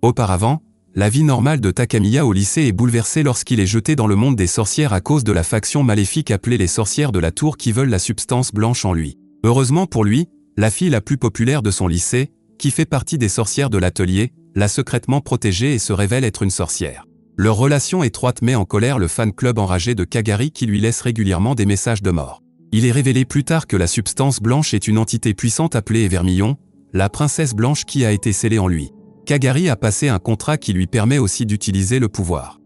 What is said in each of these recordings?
Auparavant, la vie normale de Takamiya au lycée est bouleversée lorsqu'il est jeté dans le monde des sorcières à cause de la faction maléfique appelée les sorcières de la tour qui veulent la substance blanche en lui. Heureusement pour lui, la fille la plus populaire de son lycée, qui fait partie des sorcières de l'atelier, l'a secrètement protégée et se révèle être une sorcière. Leur relation étroite met en colère le fan club enragé de Kagari qui lui laisse régulièrement des messages de mort. Il est révélé plus tard que la substance blanche est une entité puissante appelée Vermillon, la princesse blanche qui a été scellée en lui. Kagari a passé un contrat qui lui permet aussi d'utiliser le pouvoir.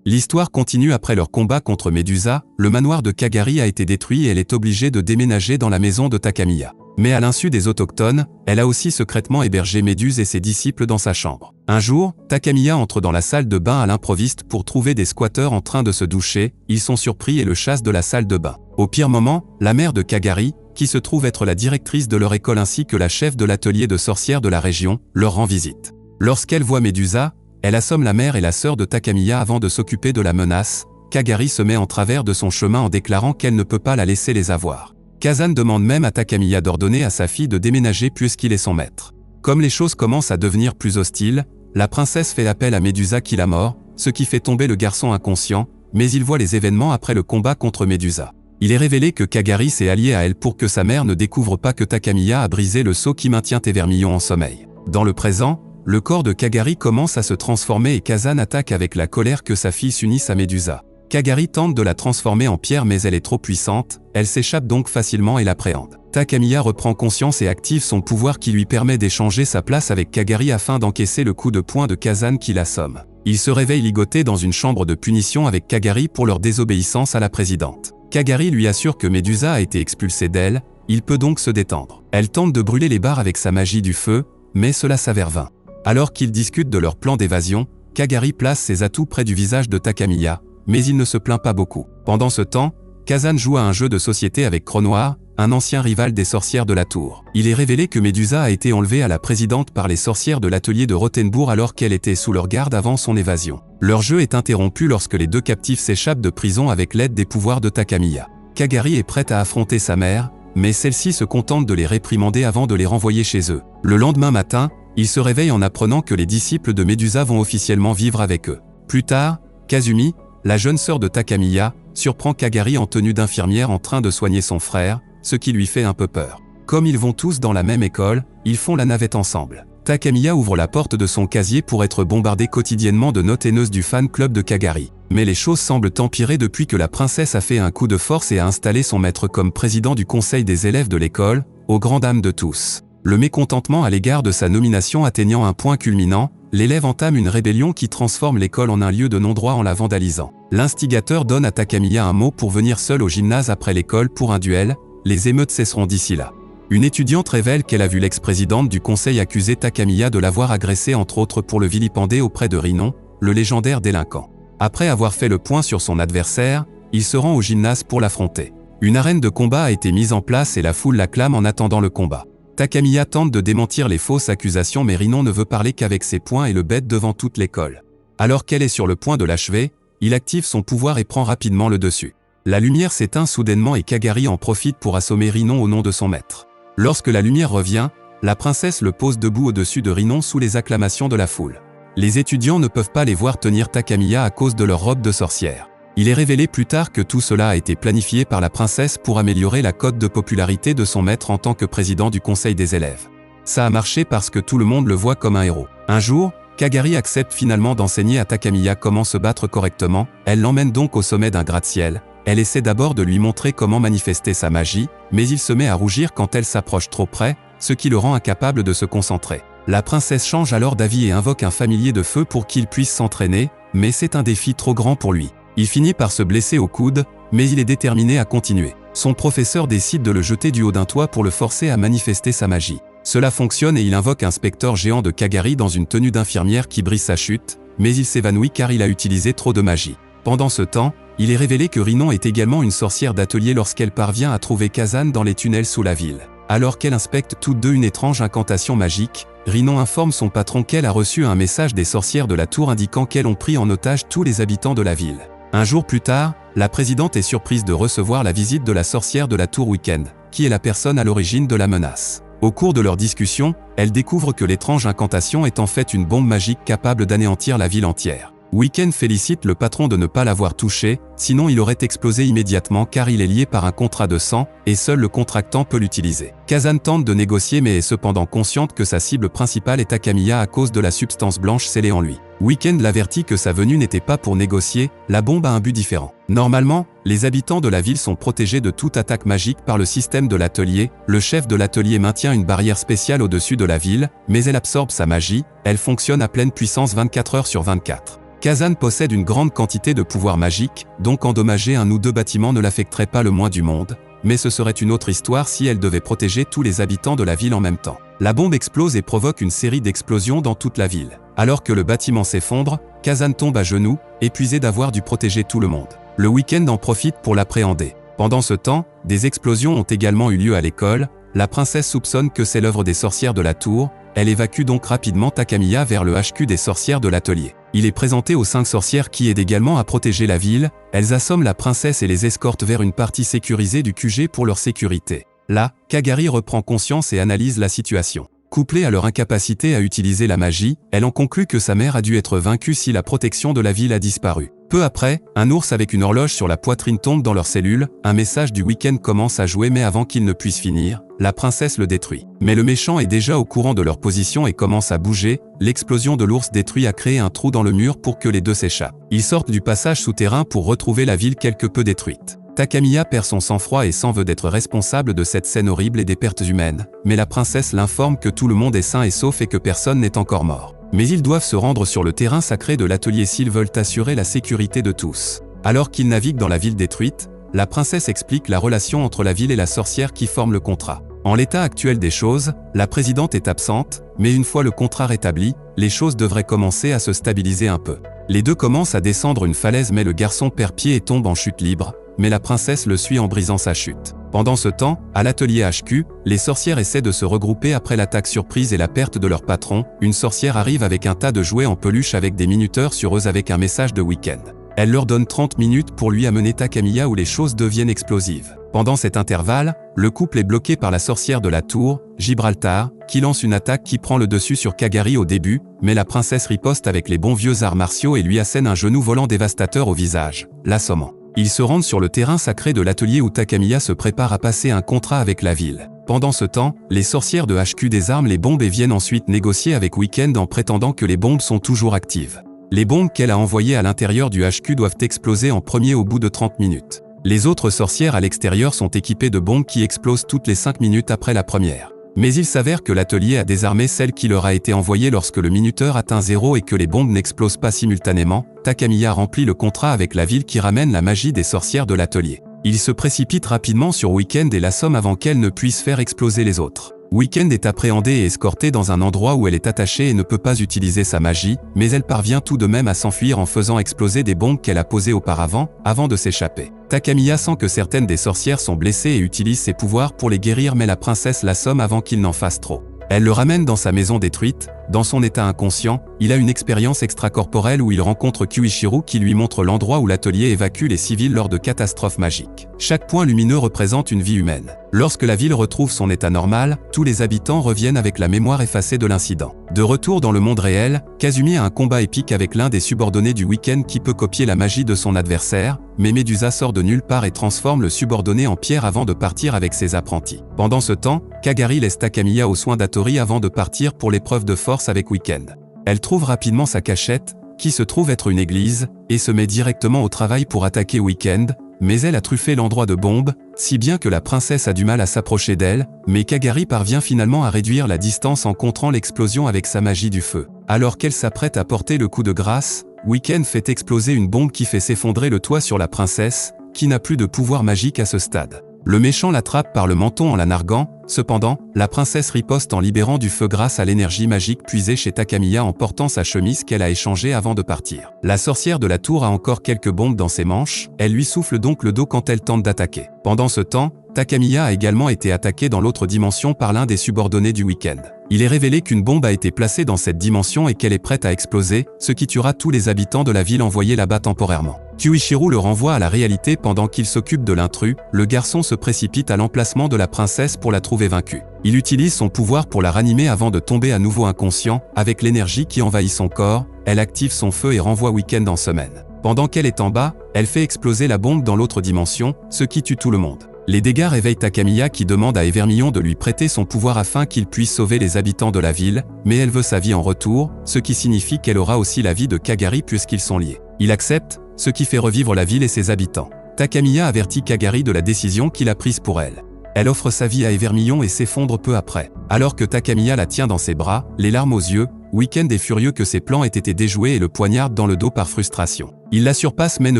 L'histoire continue après leur combat contre Medusa, le manoir de Kagari a été détruit et elle est obligée de déménager dans la maison de Takamiya. Mais à l'insu des autochtones, elle a aussi secrètement hébergé Méduse et ses disciples dans sa chambre. Un jour, Takamiya entre dans la salle de bain à l'improviste pour trouver des squatteurs en train de se doucher, ils sont surpris et le chassent de la salle de bain. Au pire moment, la mère de Kagari, qui se trouve être la directrice de leur école ainsi que la chef de l'atelier de sorcières de la région, leur rend visite. Lorsqu'elle voit Medusa, elle assomme la mère et la sœur de Takamiya avant de s'occuper de la menace. Kagari se met en travers de son chemin en déclarant qu'elle ne peut pas la laisser les avoir. Kazan demande même à Takamiya d'ordonner à sa fille de déménager puisqu'il est son maître. Comme les choses commencent à devenir plus hostiles, la princesse fait appel à Medusa qui la mord, ce qui fait tomber le garçon inconscient, mais il voit les événements après le combat contre Medusa. Il est révélé que Kagari s'est allié à elle pour que sa mère ne découvre pas que Takamiya a brisé le sceau qui maintient Vermillon en sommeil. Dans le présent, le corps de Kagari commence à se transformer et Kazan attaque avec la colère que sa fille s'unisse à Medusa. Kagari tente de la transformer en pierre mais elle est trop puissante, elle s'échappe donc facilement et l'appréhende. Takamiya reprend conscience et active son pouvoir qui lui permet d'échanger sa place avec Kagari afin d'encaisser le coup de poing de Kazan qui l'assomme. Il se réveille ligoté dans une chambre de punition avec Kagari pour leur désobéissance à la présidente. Kagari lui assure que Medusa a été expulsée d'elle, il peut donc se détendre. Elle tente de brûler les barres avec sa magie du feu, mais cela s'avère vain. Alors qu'ils discutent de leur plan d'évasion, Kagari place ses atouts près du visage de Takamiya, mais il ne se plaint pas beaucoup. Pendant ce temps, Kazan joue à un jeu de société avec Cronoir, un ancien rival des sorcières de la tour. Il est révélé que Medusa a été enlevée à la présidente par les sorcières de l'atelier de Rothenburg alors qu'elle était sous leur garde avant son évasion. Leur jeu est interrompu lorsque les deux captifs s'échappent de prison avec l'aide des pouvoirs de Takamiya. Kagari est prête à affronter sa mère, mais celle-ci se contente de les réprimander avant de les renvoyer chez eux. Le lendemain matin, il se réveille en apprenant que les disciples de Medusa vont officiellement vivre avec eux. Plus tard, Kazumi, la jeune sœur de Takamiya, surprend Kagari en tenue d'infirmière en train de soigner son frère, ce qui lui fait un peu peur. Comme ils vont tous dans la même école, ils font la navette ensemble. Takamiya ouvre la porte de son casier pour être bombardé quotidiennement de notes haineuses du fan club de Kagari. Mais les choses semblent empirer depuis que la princesse a fait un coup de force et a installé son maître comme président du conseil des élèves de l'école, aux grandes dames de tous. Le mécontentement à l'égard de sa nomination atteignant un point culminant, l'élève entame une rébellion qui transforme l'école en un lieu de non-droit en la vandalisant. L'instigateur donne à Takamiya un mot pour venir seul au gymnase après l'école pour un duel, les émeutes cesseront d'ici là. Une étudiante révèle qu'elle a vu l'ex-présidente du conseil accuser Takamiya de l'avoir agressé entre autres pour le vilipender auprès de Rinon, le légendaire délinquant. Après avoir fait le point sur son adversaire, il se rend au gymnase pour l'affronter. Une arène de combat a été mise en place et la foule l'acclame en attendant le combat. Takamiya tente de démentir les fausses accusations mais Rinon ne veut parler qu'avec ses poings et le bête devant toute l'école. Alors qu'elle est sur le point de l'achever, il active son pouvoir et prend rapidement le dessus. La lumière s'éteint soudainement et Kagari en profite pour assommer Rinon au nom de son maître. Lorsque la lumière revient, la princesse le pose debout au-dessus de Rinon sous les acclamations de la foule. Les étudiants ne peuvent pas les voir tenir Takamiya à cause de leur robe de sorcière. Il est révélé plus tard que tout cela a été planifié par la princesse pour améliorer la cote de popularité de son maître en tant que président du conseil des élèves. Ça a marché parce que tout le monde le voit comme un héros. Un jour, Kagari accepte finalement d'enseigner à Takamiya comment se battre correctement, elle l'emmène donc au sommet d'un gratte-ciel. Elle essaie d'abord de lui montrer comment manifester sa magie, mais il se met à rougir quand elle s'approche trop près, ce qui le rend incapable de se concentrer. La princesse change alors d'avis et invoque un familier de feu pour qu'il puisse s'entraîner, mais c'est un défi trop grand pour lui. Il finit par se blesser au coude, mais il est déterminé à continuer. Son professeur décide de le jeter du haut d'un toit pour le forcer à manifester sa magie. Cela fonctionne et il invoque un spectre géant de Kagari dans une tenue d'infirmière qui brise sa chute, mais il s'évanouit car il a utilisé trop de magie. Pendant ce temps, il est révélé que Rinon est également une sorcière d'atelier lorsqu'elle parvient à trouver Kazan dans les tunnels sous la ville. Alors qu'elle inspecte toutes deux une étrange incantation magique, Rinon informe son patron qu'elle a reçu un message des sorcières de la tour indiquant qu'elles ont pris en otage tous les habitants de la ville. Un jour plus tard, la présidente est surprise de recevoir la visite de la sorcière de la tour Weekend, qui est la personne à l'origine de la menace. Au cours de leur discussion, elle découvre que l'étrange incantation est en fait une bombe magique capable d'anéantir la ville entière. Weekend félicite le patron de ne pas l'avoir touché, sinon il aurait explosé immédiatement car il est lié par un contrat de sang, et seul le contractant peut l'utiliser. Kazan tente de négocier mais est cependant consciente que sa cible principale est Takamiya à cause de la substance blanche scellée en lui. Weekend l'avertit que sa venue n'était pas pour négocier, la bombe a un but différent. Normalement, les habitants de la ville sont protégés de toute attaque magique par le système de l'atelier. Le chef de l'atelier maintient une barrière spéciale au-dessus de la ville, mais elle absorbe sa magie, elle fonctionne à pleine puissance 24 heures sur 24. Kazan possède une grande quantité de pouvoirs magiques, donc endommager un ou deux bâtiments ne l'affecterait pas le moins du monde, mais ce serait une autre histoire si elle devait protéger tous les habitants de la ville en même temps. La bombe explose et provoque une série d'explosions dans toute la ville. Alors que le bâtiment s'effondre, Kazan tombe à genoux, épuisé d'avoir dû protéger tout le monde. Le Weekend en profite pour l'appréhender. Pendant ce temps, des explosions ont également eu lieu à l'école. La princesse soupçonne que c'est l'œuvre des sorcières de la tour, elle évacue donc rapidement Takamiya vers le HQ des sorcières de l'atelier. Il est présenté aux 5 sorcières qui aident également à protéger la ville, elles assomment la princesse et les escortent vers une partie sécurisée du QG pour leur sécurité. Là, Kagari reprend conscience et analyse la situation. Couplée à leur incapacité à utiliser la magie, elle en conclut que sa mère a dû être vaincue si la protection de la ville a disparu. Peu après, un ours avec une horloge sur la poitrine tombe dans leur cellule, un message du Weekend commence à jouer mais avant qu'il ne puisse finir, la princesse le détruit. Mais le méchant est déjà au courant de leur position et commence à bouger, l'explosion de l'ours détruit a créé un trou dans le mur pour que les deux s'échappent. Ils sortent du passage souterrain pour retrouver la ville quelque peu détruite. Takamiya perd son sang-froid et s'en veut d'être responsable de cette scène horrible et des pertes humaines, mais la princesse l'informe que tout le monde est sain et sauf et que personne n'est encore mort. Mais ils doivent se rendre sur le terrain sacré de l'atelier s'ils veulent assurer la sécurité de tous. Alors qu'ils naviguent dans la ville détruite, la princesse explique la relation entre la ville et la sorcière qui forme le contrat. En l'état actuel des choses, la présidente est absente, mais une fois le contrat rétabli, les choses devraient commencer à se stabiliser un peu. Les deux commencent à descendre une falaise mais le garçon perd pied et tombe en chute libre, mais la princesse le suit en brisant sa chute. Pendant ce temps, à l'atelier HQ, les sorcières essaient de se regrouper après l'attaque surprise et la perte de leur patron. Une sorcière arrive avec un tas de jouets en peluche avec des minuteurs sur eux avec un message de Weekend. Elle leur donne 30 minutes pour lui amener Takamiya où les choses deviennent explosives. Pendant cet intervalle, le couple est bloqué par la sorcière de la tour, Gibraltar, qui lance une attaque qui prend le dessus sur Kagari au début, mais la princesse riposte avec les bons vieux arts martiaux et lui assène un genou volant dévastateur au visage, l'assommant. Ils se rendent sur le terrain sacré de l'atelier où Takamiya se prépare à passer un contrat avec la ville. Pendant ce temps, les sorcières de HQ désarment les bombes et viennent ensuite négocier avec Weekend en prétendant que les bombes sont toujours actives. Les bombes qu'elle a envoyées à l'intérieur du HQ doivent exploser en premier au bout de 30 minutes. Les autres sorcières à l'extérieur sont équipées de bombes qui explosent toutes les 5 minutes après la première. Mais il s'avère que l'atelier a désarmé celle qui leur a été envoyée lorsque le minuteur atteint 0 et que les bombes n'explosent pas simultanément. Takamiya remplit le contrat avec la ville qui ramène la magie des sorcières de l'atelier. Il se précipite rapidement sur Weekend et l'assomme avant qu'elle ne puisse faire exploser les autres. Weekend est appréhendée et escortée dans un endroit où elle est attachée et ne peut pas utiliser sa magie, mais elle parvient tout de même à s'enfuir en faisant exploser des bombes qu'elle a posées auparavant, avant de s'échapper. Takamiya sent que certaines des sorcières sont blessées et utilise ses pouvoirs pour les guérir mais la princesse l'assomme avant qu'il n'en fasse trop. Elle le ramène dans sa maison détruite. Dans son état inconscient, il a une expérience extracorporelle où il rencontre Kyuichiro qui lui montre l'endroit où l'atelier évacue les civils lors de catastrophes magiques. Chaque point lumineux représente une vie humaine. Lorsque la ville retrouve son état normal, tous les habitants reviennent avec la mémoire effacée de l'incident. De retour dans le monde réel, Kazumi a un combat épique avec l'un des subordonnés du Weekend qui peut copier la magie de son adversaire, mais Medusa sort de nulle part et transforme le subordonné en pierre avant de partir avec ses apprentis. Pendant ce temps, Kagari laisse Takamiya aux soins d'Atori avant de partir pour l'épreuve de force avec Weekend. Elle trouve rapidement sa cachette, qui se trouve être une église, et se met directement au travail pour attaquer Weekend, mais elle a truffé l'endroit de bombes, si bien que la princesse a du mal à s'approcher d'elle, mais Kagari parvient finalement à réduire la distance en contrant l'explosion avec sa magie du feu. Alors qu'elle s'apprête à porter le coup de grâce, Weekend fait exploser une bombe qui fait s'effondrer le toit sur la princesse, qui n'a plus de pouvoir magique à ce stade. Le méchant l'attrape par le menton en la narguant. Cependant, la princesse riposte en libérant du feu grâce à l'énergie magique puisée chez Takamiya en portant sa chemise qu'elle a échangée avant de partir. La sorcière de la tour a encore quelques bombes dans ses manches, elle lui souffle donc le dos quand elle tente d'attaquer. Pendant ce temps, Takamiya a également été attaqué dans l'autre dimension par l'un des subordonnés du Weekend. Il est révélé qu'une bombe a été placée dans cette dimension et qu'elle est prête à exploser, ce qui tuera tous les habitants de la ville envoyés là-bas temporairement. Kyuichiro le renvoie à la réalité pendant qu'il s'occupe de l'intrus. Le garçon se précipite à l'emplacement de la princesse pour la trouver retrouvée vaincue. Il utilise son pouvoir pour la ranimer avant de tomber à nouveau inconscient. Avec l'énergie qui envahit son corps, elle active son feu et renvoie Weekend en semaine. Pendant qu'elle est en bas, elle fait exploser la bombe dans l'autre dimension, ce qui tue tout le monde. Les dégâts réveillent Takamiya qui demande à Evermillon de lui prêter son pouvoir afin qu'il puisse sauver les habitants de la ville, mais elle veut sa vie en retour, ce qui signifie qu'elle aura aussi la vie de Kagari puisqu'ils sont liés. Il accepte, ce qui fait revivre la ville et ses habitants. Takamiya avertit Kagari de la décision qu'il a prise pour elle. Elle offre sa vie à Evermillon et s'effondre peu après. Alors que Takamiya la tient dans ses bras, les larmes aux yeux, Weekend est furieux que ses plans aient été déjoués et le poignarde dans le dos par frustration. Il la surpasse mais ne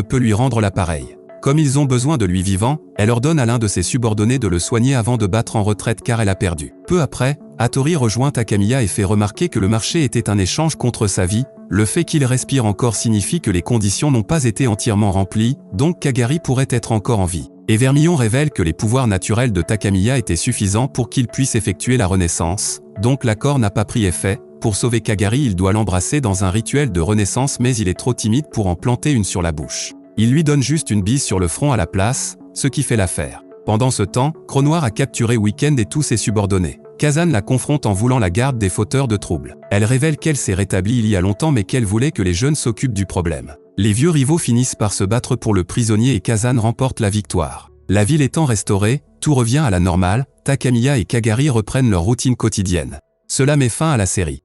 peut lui rendre l'appareil. Comme ils ont besoin de lui vivant, elle ordonne à l'un de ses subordonnés de le soigner avant de battre en retraite car elle a perdu. Peu après, Hattori rejoint Takamiya et fait remarquer que le marché était un échange contre sa vie. Le fait qu'il respire encore signifie que les conditions n'ont pas été entièrement remplies, donc Kagari pourrait être encore en vie. Evermillon révèle que les pouvoirs naturels de Takamiya étaient suffisants pour qu'il puisse effectuer la renaissance, donc l'accord n'a pas pris effet. Pour sauver Kagari, il doit l'embrasser dans un rituel de renaissance mais il est trop timide pour en planter une sur la bouche. Il lui donne juste une bise sur le front à la place, ce qui fait l'affaire. Pendant ce temps, Cronoir a capturé Weekend et tous ses subordonnés. Kazan la confronte en voulant la garde des fauteurs de troubles. Elle révèle qu'elle s'est rétablie il y a longtemps mais qu'elle voulait que les jeunes s'occupent du problème. Les vieux rivaux finissent par se battre pour le prisonnier et Kazan remporte la victoire. La ville étant restaurée, tout revient à la normale, Takamiya et Kagari reprennent leur routine quotidienne. Cela met fin à la série.